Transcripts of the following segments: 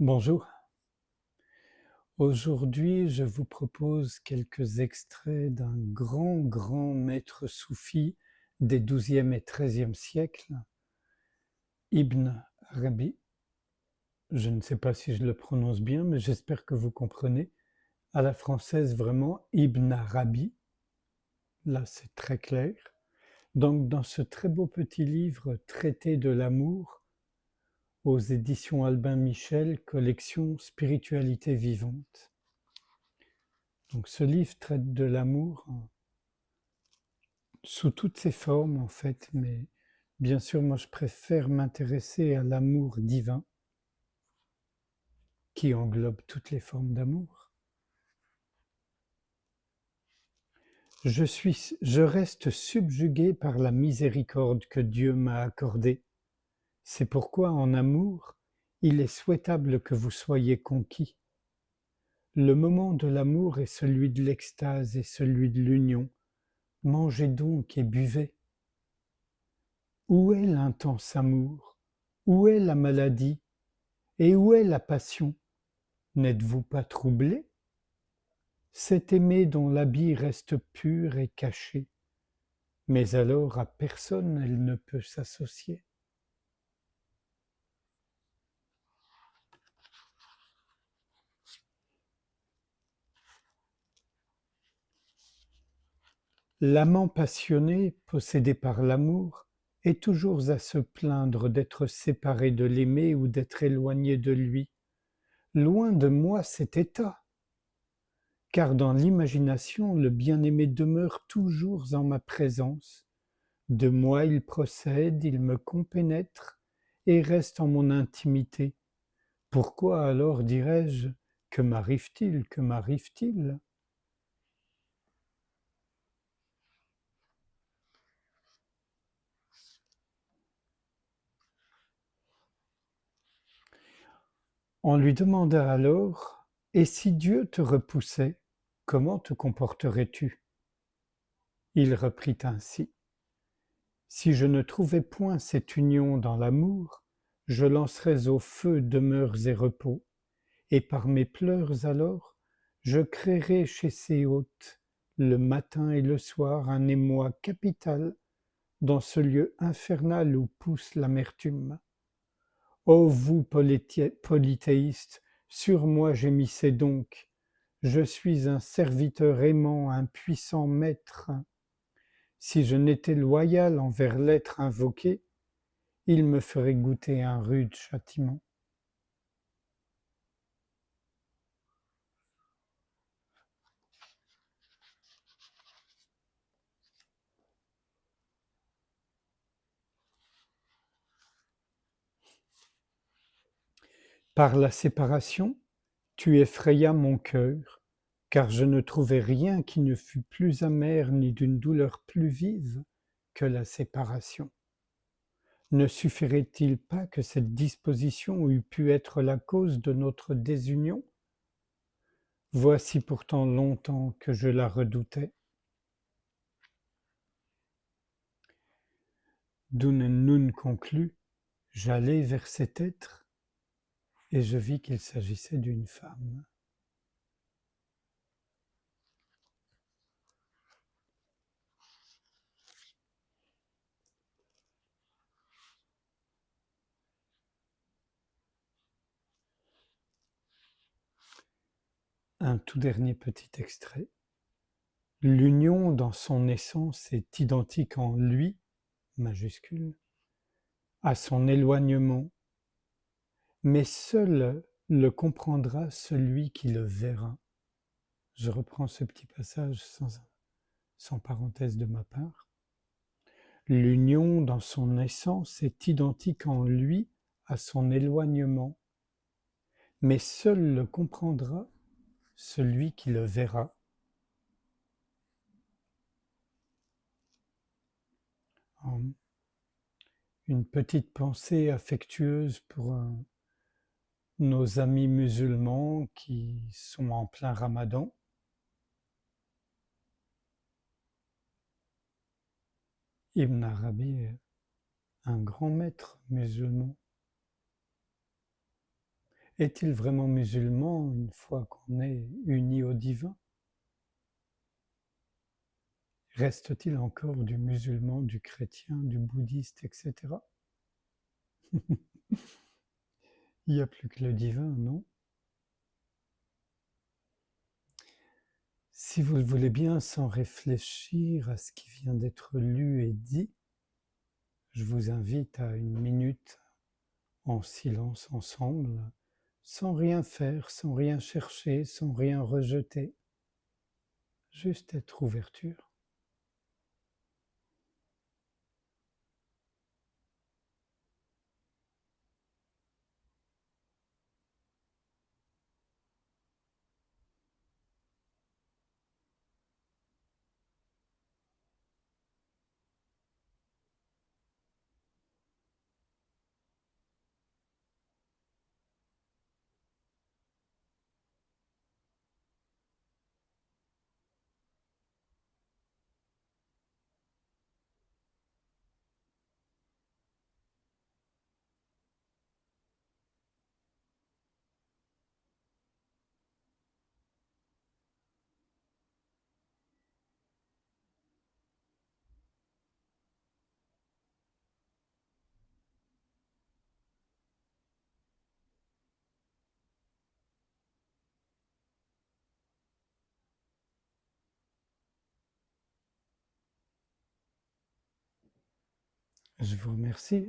Bonjour. Aujourd'hui, je vous propose quelques extraits d'un grand maître soufi des XIIe et XIIIe siècles, Ibn Arabi. Je ne sais pas si je le prononce bien, mais j'espère que vous comprenez. À la française, vraiment, Ibn Arabi. Là, c'est très clair. Donc, dans ce très beau petit livre, Traité de l'amour, aux éditions Albin Michel, collection Spiritualité vivante. Donc, ce livre traite de l'amour sous toutes ses formes en fait, mais bien sûr, moi je préfère m'intéresser à l'amour divin qui englobe toutes les formes d'amour. Je reste subjugué par la miséricorde que Dieu m'a accordée. C'est pourquoi en amour, il est souhaitable que vous soyez conquis. Le moment de l'amour est celui de l'extase et celui de l'union. Mangez donc et buvez. Où est l'intense amour? Où est la maladie? Et où est la passion? N'êtes-vous pas troublé? C'est aimer dont l'habit reste pur et caché, mais alors à personne elle ne peut s'associer. L'amant passionné, possédé par l'amour, est toujours à se plaindre d'être séparé de l'aimé ou d'être éloigné de lui. Loin de moi cet état, car dans l'imagination le bien-aimé demeure toujours en ma présence. De moi il procède, il me compénètre et reste en mon intimité. Pourquoi alors dirais-je: que m'arrive-t-il, que m'arrive-t-il? On lui demanda alors: et si Dieu te repoussait, comment te comporterais-tu? Il reprit ainsi: si je ne trouvais point cette union dans l'amour, je lancerais au feu demeures et repos, et par mes pleurs alors, je créerais chez ces hôtes, le matin et le soir, un émoi capital dans ce lieu infernal où pousse l'amertume. Ô vous, polythéistes, sur moi gémissez donc, je suis un serviteur aimant, un puissant maître. Si je n'étais loyal envers l'être invoqué, il me ferait goûter un rude châtiment. Par la séparation, tu effrayas mon cœur, car je ne trouvais rien qui ne fût plus amer ni d'une douleur plus vive que la séparation. Ne suffirait-il pas que cette disposition eût pu être la cause de notre désunion? Voici pourtant longtemps que je la redoutais. Nun conclut: j'allai vers cet être et je vis qu'il s'agissait d'une femme. Un tout dernier petit extrait. L'union dans son essence est identique en lui, majuscule, à son éloignement, mais seul le comprendra celui qui le verra. Je reprends ce petit passage sans parenthèse de ma part. L'union dans son essence est identique en lui à son éloignement, mais seul le comprendra celui qui le verra. Une petite pensée affectueuse pour nos amis musulmans qui sont en plein ramadan. Ibn Arabi est un grand maître musulman. Est-il vraiment musulman une fois qu'on est uni au divin? Reste-t-il encore du musulman, du chrétien, du bouddhiste, etc. Il n'y a plus que le divin, non? Si vous le voulez bien, sans réfléchir à ce qui vient d'être lu et dit, je vous invite à une minute en silence ensemble, sans rien faire, sans rien chercher, sans rien rejeter, juste être ouverture. Je vous remercie.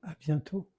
À bientôt.